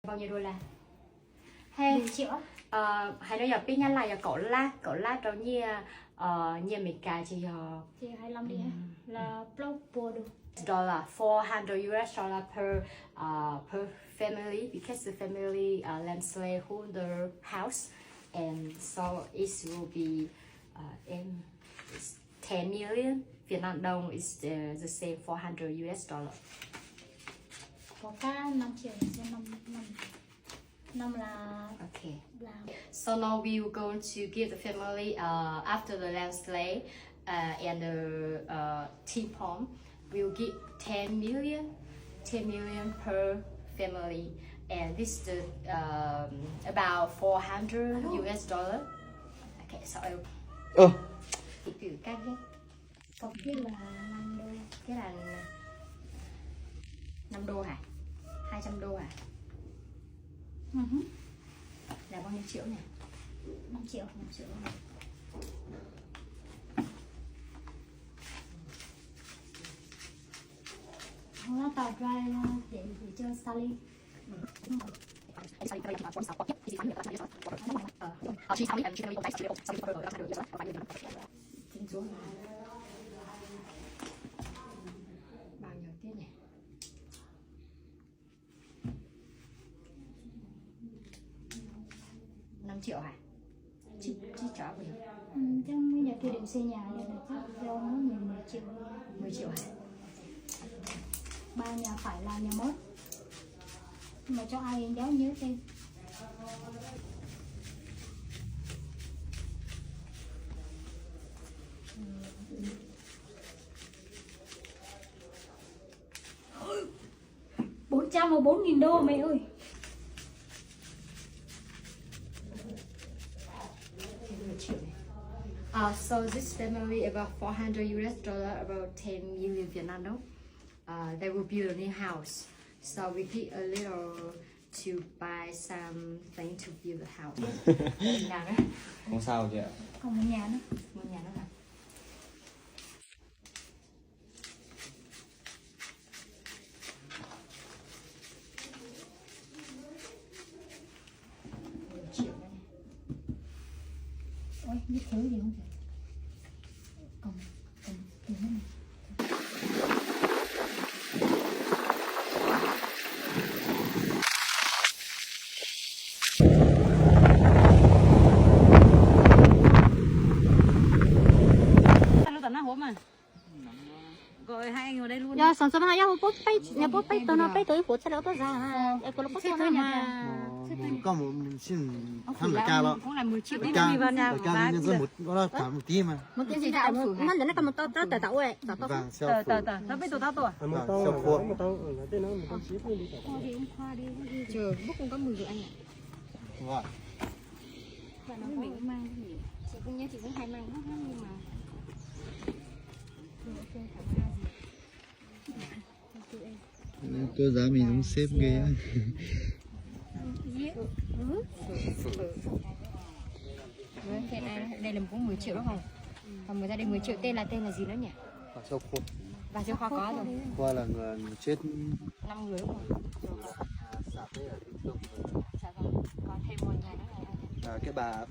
Bao nhiêu đô la? Hay 10 triệu. Hay nói giờ pin nhắn lại giờ cậu la trong như như mình cài chỉ 25 đi ha. Là block bùa được. dollar 400 US dollar per family because the family Lamsley hold the house and so it will be in 10 million Vietnam đồng is the same 400 US dollar. Có cả 5 triệu sẽ 5 là Okay. là So now we will going to give the family after the Lamsley and the T-Palm we'll give 10 million per family and this is the about 400 US dollar. Okay, so thì cử các cái có kia là 5 đô. cái là 5 đô hả? 200 đô hả? Là bao nhiêu triệu nhỉ? 5 triệu. Nó là tàu drive để cho Sally. Tính xuống bao nhiêu tiền nhỉ? Triệu hả? Chị trả bao nhiêu? Chắc bây giờ kia định xây nhà nên là chắc do nó 10 triệu. 10 triệu hả? 3 nhà phải là nhà mốt. Mà cho ai giáo nhớ tên. $404.000 mẹ ơi. So this family about 400 US dollar, about 10 million Vietnam đồng. They will build a new house. So we get a little to buy something to build the house. Nào đó. Không sao chị ạ. Còn một nhà nữa. Một nhà nữa hả? Ôi, biết thứ gì không chị? Còn tiền nữa này. Rồi hai anh ngồi đây luôn. Ya, sản xuất nhà bố bay tôi nó bay tới phố sẽ đỡ tôi ra mà. Em có lúc Thế có thôi mà. nhà. có một xin thăm đại ca lo Cũng là 10 triệu đại đi vào nhà ca của đại ca bác. nhân dân một đó cả một tí mà Một cái gì đã nó đến cái một tao tao tao ấy, tao tao. vàng xeo Tờ phủ tờ tờ, nó bây giờ tao tuổi. vàng xeo khô Chờ, bốc cũng có 10 rưỡi anh ạ. vâng Và nó mình mang cái gì? Chị cũng hay mang nó nhưng mà cô giá mình cũng xếp ghê Đây là cũng 10 triệu đúng không? Còn người ta đây 10 triệu tên là gì nữa nhỉ? vàng xeo khô Và siêu khoa có rồi. qua là người chết 5 người đúng không? Dạ vâng. Còn thêm một nhà nữa là cái bà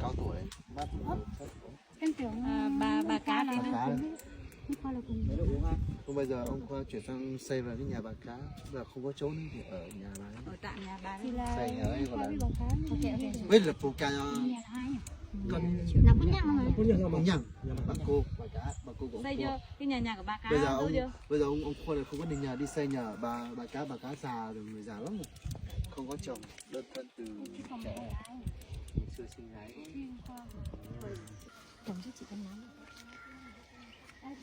cao tuổi mắt Em tưởng Bà cá đấy. Khoa là cùng. không bây giờ ông Khoa chuyển sang xây vào cái nhà bà cá giờ không có chỗ nữa thì ở nhà bà ấy. Ở tạm nhà bà Thì đấy. là Xây nhà ấy gọi là ok. biết là phụ ca nhà hai nhỉ? nó cũng nhắc mà. ông nhằng bà cô cũng Đây chưa? Cái nhà của bà cá. bây giờ ông Khoa này không có định nhà đi xây nhà bà cá già rồi người già lắm rồi không có chồng đơn thân từ trẻ ngày xưa sinh gái Chồng chứ chị cần nói.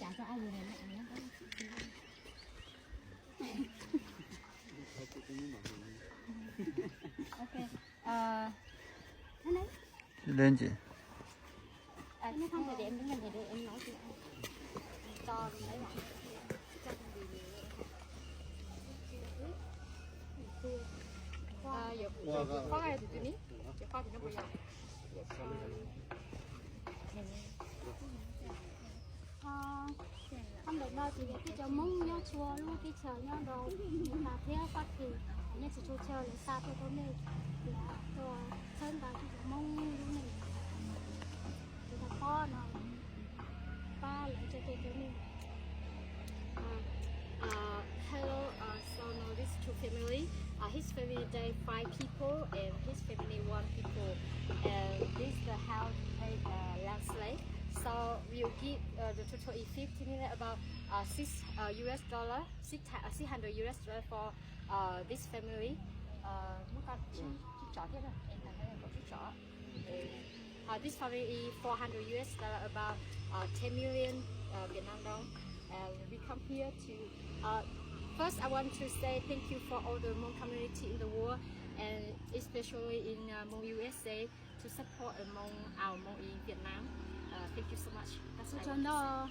Chả cho ai gì này nữa. Ok. lên chị Nó không phải để em đứng gần thì để em nói chuyện. Cho lấy lại. Khoa này thì tụi ní. Khoa thì nó bây giờ. Không được đâu thì cái cho mông nhau chua luôn cái chờ nhau đồ mà theo phát thì nhất chỉ chơi là sao thôi thôi này là tôi sơn vào thì mong lúc này thì là po nó ba lại cho tôi này. Hello, so now this two family. His family they 5 people and his family 1 people. And this the house like landslide. So we'll give the total is 50 million, about $6 $600 for this family. Muốn con chó thế rồi, em thấy có chút chó. This family is $400, about 10 million Vietnam dong. And we come here to first I want to say thank you for all the Hmong community in the world, and especially in Hmong USA to support Hmong our Hmong in Vietnam. Thank you so much. That's all.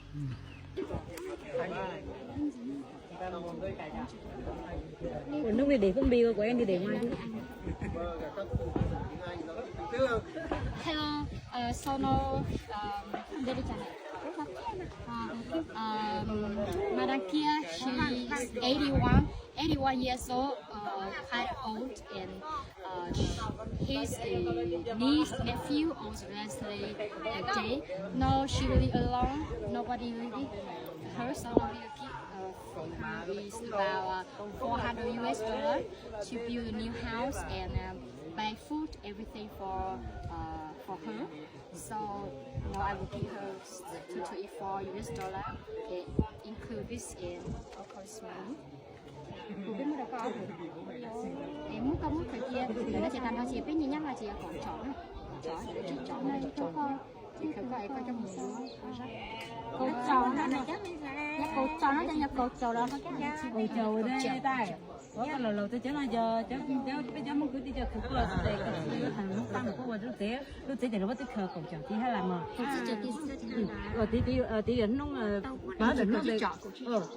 Của nước này để phong bì của em thì để ngoài chứ. Hello, so now Madam Kia, she's 81 years old, quite old, and his niece, nephew, also Leslie Jay. No, she live alone, nobody living her, so we will give from her is about $400 to build a new house and buy food, everything for her. So now I will give her $224, okay, include this in of course money. Em muốn có muốn thời kia để nó chỉ tạm nó chỉ biết như nhắc là chỉ còn chọn để chọn này cho con thì không có ai có trong mình cô chọn nó này chắc nhắc cô chọn nó cho nhắc cô chọn đó Ôi trời đây tay. Có cái lầu tôi nói giờ cháu bây giờ muốn cứ đi chơi cứ là để cái thằng nó tăng của tôi lúc thế thì nó bắt khờ cổng chọn tí hay làm mà rồi tí nó bớt định nó để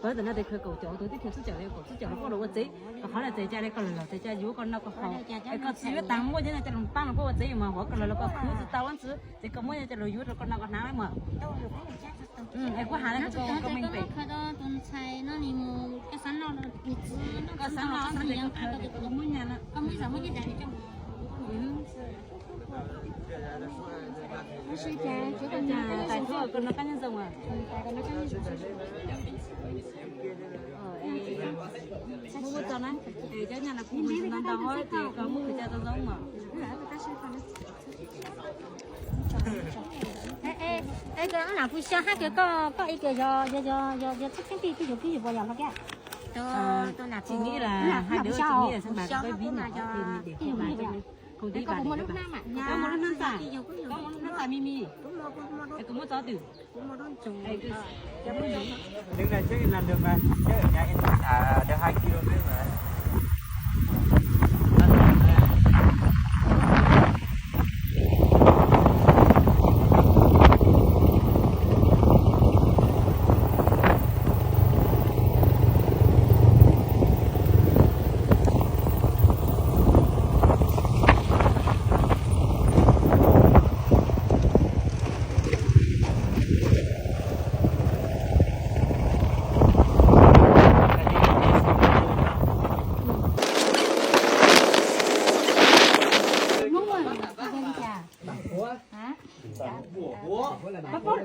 bớt định nó để khờ cổng chọn tôi tí khờ xuất chọn cổng xuất chọn nó có đủ gì còn hỏi là chạy ra đây còn lầu chạy ra dưới con nó có phòng cái con xíu tăng mua thế này chạy lòng tăng của tôi mà họ còn là có khứ tao ăn chứ thì có mua chạy lầu dưới rồi con nó còn nắng mà em có hàng này có mình phải cái đó tuần sai nó đi mua cái sắn nó bị cái sắn nó nó để có mua nhà nó có mấy giờ mới cái đại trong nó suy cha chứ con nhà tại thôi con nó cá nhân rồng à tại nó cái mua cho nó thì cái nhà là cũng mình làm thôi thì có mua cái cha tao giống mà cái nào phụ xe hát cái có ý cái do thích cái gì bao giờ nó cái tôi là chị nghĩ là hai đứa chị nghĩ là sang bà cái ví mà cho để không bà cho không tí bà để cho bà có một năm xả có một năm xả mimi có một gió tử nhưng này chứ làm được mà chứ ở nhà em thả được 2 kg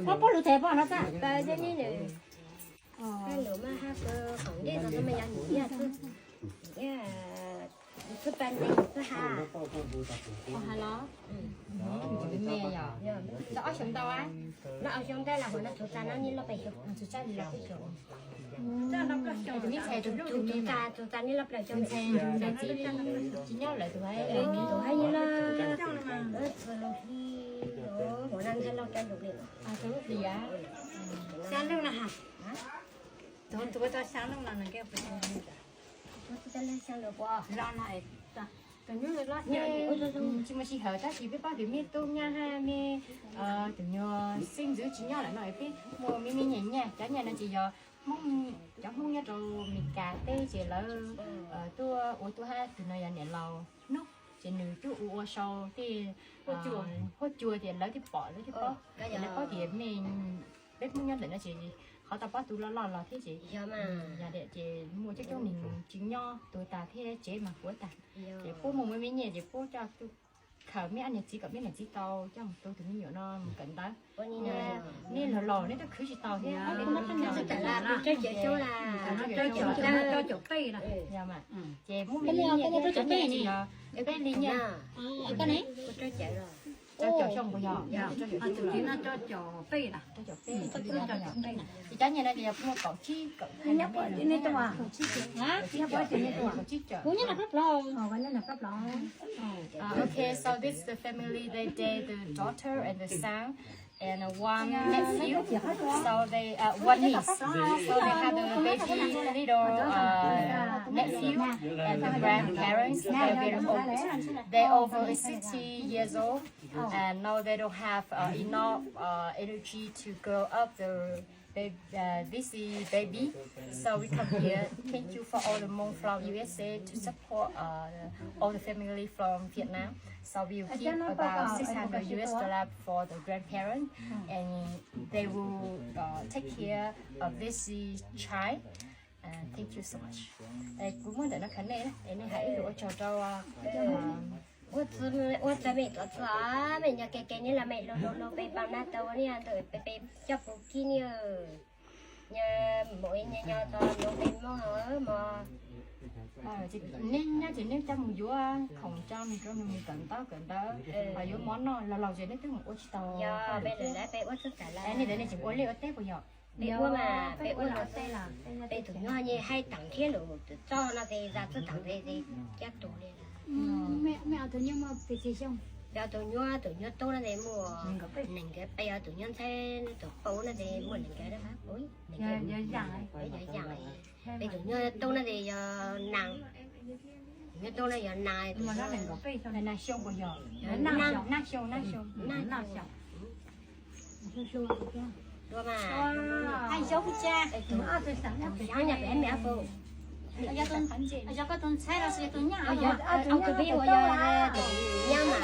mà có lũ thế bọn nó sao ta giống như này hai lửa mà hai cái khoảng đi rồi nó mới ăn gì à thứ ban đi thứ hà hà ló mẹ nhỏ nó ở trong đâu á nó ở trong đây là hồi nó tụt ta nó như nó phải tụt ta là cái chỗ tụi mình xe tụi tụt ta như lắp lại trong xe chỉ nhớ lại tụi ấy tụi hay như là mỗi năm sẽ lo cho được điện tụi lúc gì á sáng lúc nào hả tụi ta sáng lúc nào cái ta lên sáng được qua lo lại tụi nhớ lo chỉ mà chỉ hỏi ta chỉ biết bao tụi mình tu nha ha mi tụi nhớ sinh dưỡng chỉ nhớ lại nói biết mua mi nhẹ nhẹ cả nhà nó chỉ giờ mong chẳng mong nhớ rồi mình cà tê chỉ là tôi ha tụi nó nhận lâu nút chỉ nữ chú u sau thì hốt chua thì lấy cái bỏ cái bỏ cái này có thì mình biết mong nhớ lại nó chỉ họ tập bắt tụ lo thế chị Dạ mà. nhà để chị mua cho cháu mình trứng nho tụi ta thế chế mà của ta Dạ. chị phố một mấy nhẹ chị phố cho tôi khởi mấy anh nhà chỉ có biết là chỉ tàu cho tôi thì nhiều nó cẩn đó Ôi như là nên là lò nên nó cứ chỉ tàu thế Cái mắt nó Chắc chắn là chơi chơi chỗ là cho chỗ tây là. nhà mà chị muốn Cái mấy này- nhẹ cái này tôi cho chọn bé đây chị nè. cái ly nha Cái này. chơi chạy rồi. cho chồng của nhỏ cho À, chủ chỉ là cho chỗ tây là. cho bé chị cá nhà này thì mua cậu chi cậu hay nhấp Cái này tôi à. Hả? cậu chi chợ Cũng như là rất lâu. Okay, so this is the family. They did the daughter and the son, and one nephew. So they one niece. So they had a baby little nephew, and the grandparents. They're very old. They're over 60 years old, and now they don't have enough energy to grow up this baby. So we come here. Thank you for all the monk from USA to support all the family from Vietnam. So we will give about 600 US dollar for the grandparents, and they will take care of this child. Thank you so much. Cũng muốn để nó khánh này, để nó hãy lựa cho Ủa ta mẹ tọt xóa mẹ nhà cái như là mẹ lô bê bao na tàu nha rồi bê cho phụ kia nhờ mỗi nhà nhỏ to lô bê mò hở mò nên cho một vú không cho mình cần đó và vú món nó là gì đấy tức một ô tàu giờ bê rồi đấy bê út tất cả là này để chỉ uống liều tép của nhỏ bê út mà bê út là bê tụi nhỏ như hay tặng thiên đồ cho nó thì ra cho tặng thì chắc tụi này Mẹ ở nhưng mà phải chỉ xong. giờ tụi nhỏ tôi nó để mua nền cái bây giờ tụi nhỏ thấy tụi bố nó để mua nền cái đó bác ôi nền cái bây giờ dạng bây tụi nhỏ tôi nó để nặng như tôi nó giờ nài mà nó là cái này là sông của nhỏ nát sông rồi mà Anh cháu của cha. sáng nhập em mẹ phụ Giờ có tuần sai là sẽ tuần nhá. ông cứ biết bây giờ nha mà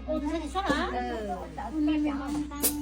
Ôi, thế thì sao hả? ừ Mẹ mong tăng